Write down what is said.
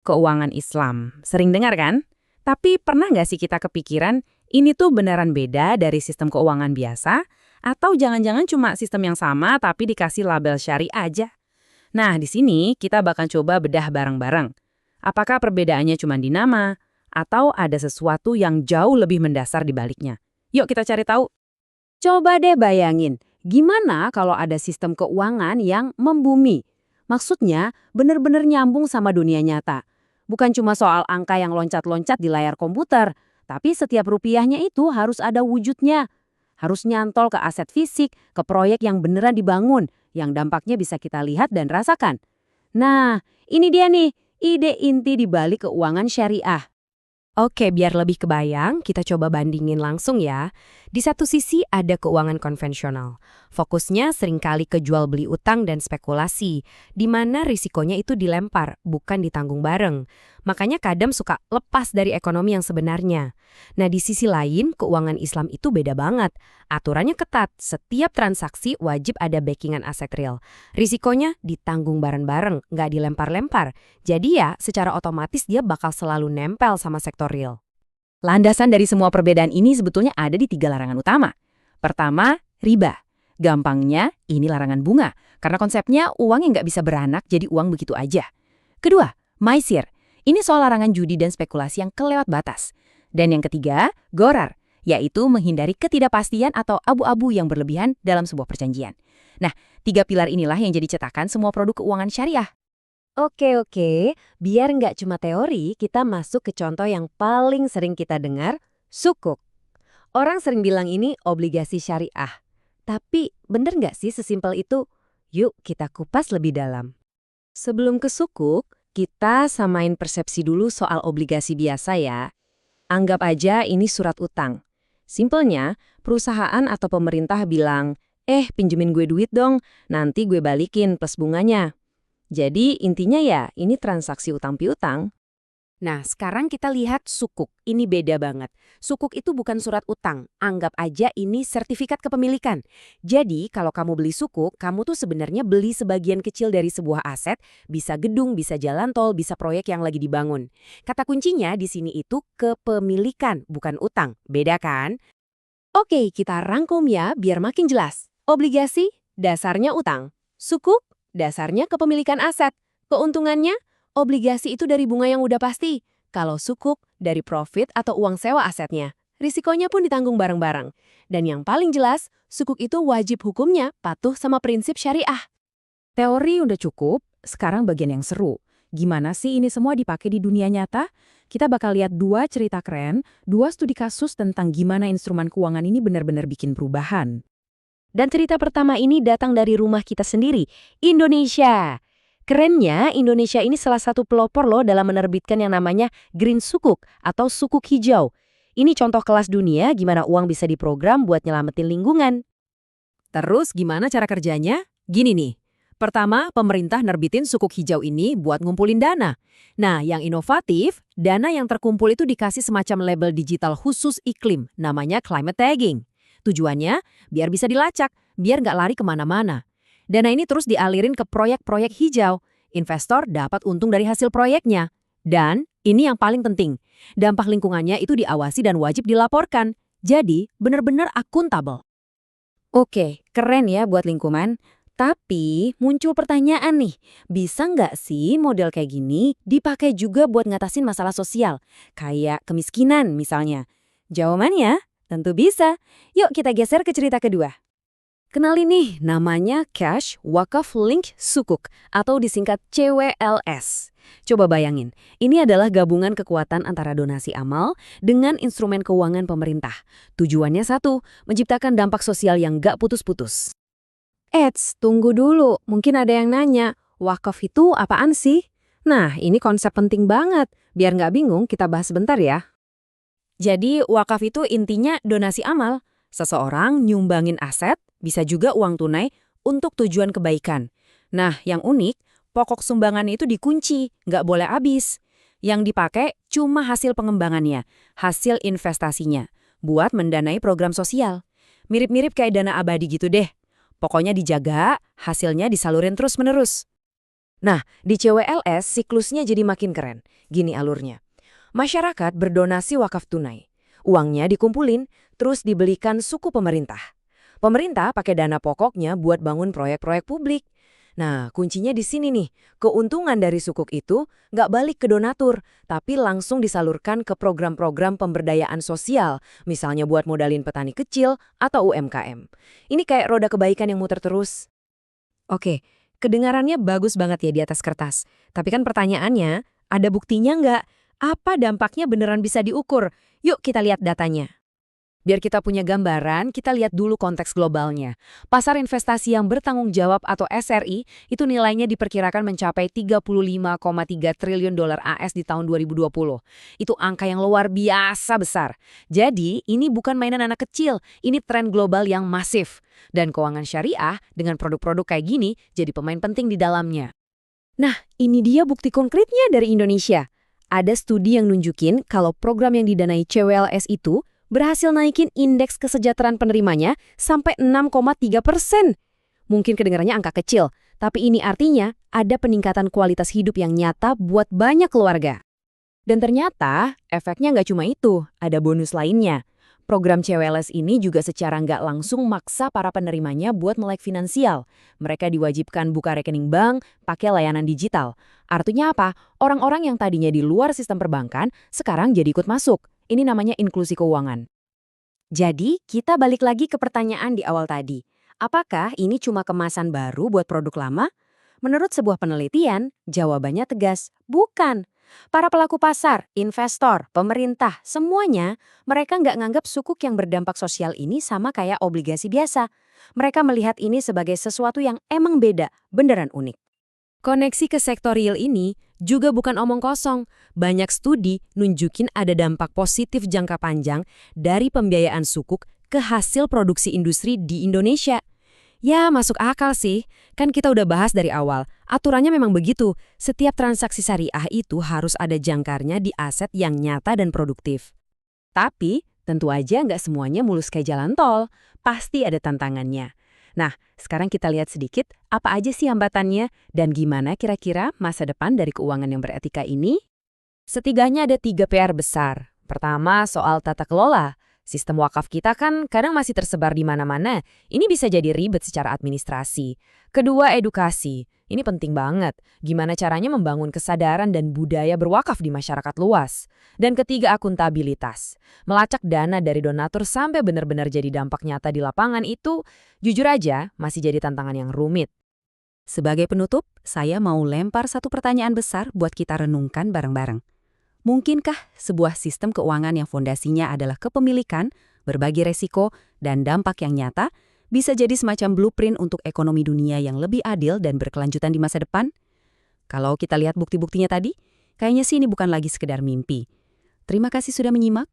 Keuangan Islam. Sering dengar kan? Tapi pernah nggak sih kita kepikiran ini tuh beneran beda dari sistem keuangan biasa? Atau jangan-jangan cuma sistem yang sama tapi dikasih label syariah aja? Nah, di sini kita bakal coba bedah bareng-bareng. Apakah perbedaannya cuma di nama? Atau ada sesuatu yang jauh lebih mendasar di baliknya? Yuk kita cari tahu. Coba deh bayangin, gimana kalau ada sistem keuangan yang membumi? Maksudnya, benar-benar nyambung sama dunia nyata. Bukan cuma soal angka yang loncat-loncat di layar komputer, tapi setiap rupiahnya itu harus ada wujudnya. Harus nyantol ke aset fisik, ke proyek yang beneran dibangun, yang dampaknya bisa kita lihat dan rasakan. Nah, ini dia nih, ide inti di balik keuangan syariah. Oke, biar lebih kebayang, kita coba bandingin langsung ya. Di satu sisi ada keuangan konvensional. Fokusnya seringkali ke jual beli utang dan spekulasi, di mana risikonya itu dilempar, bukan ditanggung bareng. Makanya kadang suka lepas dari ekonomi yang sebenarnya. Nah, di sisi lain, keuangan Islam itu beda banget. Aturannya ketat, setiap transaksi wajib ada backingan aset real. Risikonya ditanggung bareng-bareng, nggak dilempar-lempar. Jadi ya, secara otomatis dia bakal selalu nempel sama sektor real. Landasan dari semua perbedaan ini sebetulnya ada di 3 larangan utama. Pertama, riba. Gampangnya, ini larangan bunga, karena konsepnya uang yang nggak bisa beranak jadi uang begitu aja. Kedua, maisir. Ini soal larangan judi dan spekulasi yang kelewat batas. Dan yang ketiga, gorar, yaitu menghindari ketidakpastian atau abu-abu yang berlebihan dalam sebuah perjanjian. Nah, 3 pilar inilah yang jadi cetakan semua produk keuangan syariah. Oke, biar nggak cuma teori, kita masuk ke contoh yang paling sering kita dengar, sukuk. Orang sering bilang ini obligasi syariah. Tapi bener nggak sih sesimpel itu? Yuk kita kupas lebih dalam. Sebelum ke sukuk, kita samain persepsi dulu soal obligasi biasa ya. Anggap aja ini surat utang. Simpelnya, perusahaan atau pemerintah bilang, pinjemin gue duit dong, nanti gue balikin plus bunganya. Jadi intinya ya ini transaksi utang piutang. Nah, sekarang kita lihat sukuk. Ini beda banget. Sukuk itu bukan surat utang. Anggap aja ini sertifikat kepemilikan. Jadi, kalau kamu beli sukuk, kamu tuh sebenarnya beli sebagian kecil dari sebuah aset, bisa gedung, bisa jalan tol, bisa proyek yang lagi dibangun. Kata kuncinya di sini itu kepemilikan, bukan utang. Beda kan? Oke, kita rangkum ya biar makin jelas. Obligasi, dasarnya utang. Sukuk, dasarnya kepemilikan aset. Keuntungannya, obligasi itu dari bunga yang udah pasti. Kalau sukuk, dari profit atau uang sewa asetnya. Risikonya pun ditanggung bareng-bareng. Dan yang paling jelas, sukuk itu wajib hukumnya patuh sama prinsip syariah. Teori udah cukup, sekarang bagian yang seru. Gimana sih ini semua dipakai di dunia nyata? Kita bakal lihat 2 cerita keren, 2 studi kasus tentang gimana instrumen keuangan ini benar-benar bikin perubahan. Dan cerita pertama ini datang dari rumah kita sendiri, Indonesia. Kerennya, Indonesia ini salah satu pelopor loh dalam menerbitkan yang namanya Green Sukuk atau Sukuk Hijau. Ini contoh kelas dunia gimana uang bisa diprogram buat nyelamatin lingkungan. Terus gimana cara kerjanya? Gini nih. Pertama, pemerintah nerbitin sukuk hijau ini buat ngumpulin dana. Nah, yang inovatif, dana yang terkumpul itu dikasih semacam label digital khusus iklim, namanya climate tagging. Tujuannya, biar bisa dilacak, biar nggak lari kemana-mana. Dana ini terus dialirin ke proyek-proyek hijau. Investor dapat untung dari hasil proyeknya. Dan, ini yang paling penting, dampak lingkungannya itu diawasi dan wajib dilaporkan. Jadi, benar-benar akuntabel. Oke, keren ya buat lingkungan. Tapi muncul pertanyaan nih, bisa nggak sih model kayak gini dipakai juga buat ngatasin masalah sosial? Kayak kemiskinan misalnya. Jawabannya, tentu bisa. Yuk kita geser ke cerita kedua. Kenalin nih, namanya Cash Wakaf Link Sukuk atau disingkat CWLS. Coba bayangin, ini adalah gabungan kekuatan antara donasi amal dengan instrumen keuangan pemerintah. Tujuannya satu, menciptakan dampak sosial yang nggak putus-putus. Tunggu dulu, mungkin ada yang nanya, wakaf itu apaan sih? Nah, ini konsep penting banget. Biar nggak bingung, kita bahas sebentar ya. Jadi, wakaf itu intinya donasi amal. Seseorang nyumbangin aset, bisa juga uang tunai, untuk tujuan kebaikan. Nah, yang unik, pokok sumbangan itu dikunci, nggak boleh habis. Yang dipakai cuma hasil pengembangannya, hasil investasinya, buat mendanai program sosial. Mirip-mirip kayak dana abadi gitu deh. Pokoknya dijaga, hasilnya disalurin terus-menerus. Nah, di CWLS siklusnya jadi makin keren. Gini alurnya. Masyarakat berdonasi wakaf tunai. Uangnya dikumpulin, terus dibelikan suku pemerintah. Pemerintah pakai dana pokoknya buat bangun proyek-proyek publik. Nah, kuncinya di sini nih. Keuntungan dari sukuk itu nggak balik ke donatur, tapi langsung disalurkan ke program-program pemberdayaan sosial, misalnya buat modalin petani kecil atau UMKM. Ini kayak roda kebaikan yang muter terus. Oke, kedengarannya bagus banget ya di atas kertas. Tapi kan pertanyaannya, ada buktinya nggak? Apa dampaknya beneran bisa diukur? Yuk kita lihat datanya. Biar kita punya gambaran, kita lihat dulu konteks globalnya. Pasar investasi yang bertanggung jawab atau SRI itu nilainya diperkirakan mencapai 35,3 triliun dolar AS di tahun 2020. Itu angka yang luar biasa besar. Jadi, ini bukan mainan anak kecil, ini tren global yang masif. Dan keuangan syariah dengan produk-produk kayak gini jadi pemain penting di dalamnya. Nah, ini dia bukti konkretnya dari Indonesia. Ada studi yang nunjukin kalau program yang didanai CWLS itu berhasil naikin indeks kesejahteraan penerimanya sampai 6,3%. Mungkin kedengarannya angka kecil, tapi ini artinya ada peningkatan kualitas hidup yang nyata buat banyak keluarga. Dan ternyata efeknya nggak cuma itu, ada bonus lainnya. Program CWLS ini juga secara nggak langsung maksa para penerimanya buat melek finansial. Mereka diwajibkan buka rekening bank, pakai layanan digital. Artinya apa? Orang-orang yang tadinya di luar sistem perbankan sekarang jadi ikut masuk. Ini namanya inklusi keuangan. Jadi, kita balik lagi ke pertanyaan di awal tadi. Apakah ini cuma kemasan baru buat produk lama? Menurut sebuah penelitian, jawabannya tegas, bukan. Para pelaku pasar, investor, pemerintah, semuanya, mereka nggak nganggap sukuk yang berdampak sosial ini sama kayak obligasi biasa. Mereka melihat ini sebagai sesuatu yang emang beda, beneran unik. Koneksi ke sektor real ini juga bukan omong kosong. Banyak studi nunjukin ada dampak positif jangka panjang dari pembiayaan sukuk ke hasil produksi industri di Indonesia. Ya, masuk akal sih. Kan kita udah bahas dari awal. Aturannya memang begitu. Setiap transaksi syariah itu harus ada jangkarnya di aset yang nyata dan produktif. Tapi, tentu aja nggak semuanya mulus kayak jalan tol. Pasti ada tantangannya. Nah, sekarang kita lihat sedikit apa aja sih hambatannya dan gimana kira-kira masa depan dari keuangan yang beretika ini. Setidaknya ada 3 PR besar. Pertama, soal tata kelola. Sistem wakaf kita kan kadang masih tersebar di mana-mana. Ini bisa jadi ribet secara administrasi. Kedua, edukasi. Ini penting banget. Gimana caranya membangun kesadaran dan budaya berwakaf di masyarakat luas. Dan ketiga, akuntabilitas. Melacak dana dari donatur sampai benar-benar jadi dampak nyata di lapangan itu, jujur aja, masih jadi tantangan yang rumit. Sebagai penutup, saya mau lempar satu pertanyaan besar buat kita renungkan bareng-bareng. Mungkinkah sebuah sistem keuangan yang fondasinya adalah kepemilikan, berbagi resiko, dan dampak yang nyata bisa jadi semacam blueprint untuk ekonomi dunia yang lebih adil dan berkelanjutan di masa depan? Kalau kita lihat bukti-buktinya tadi, kayaknya sih ini bukan lagi sekedar mimpi. Terima kasih sudah menyimak.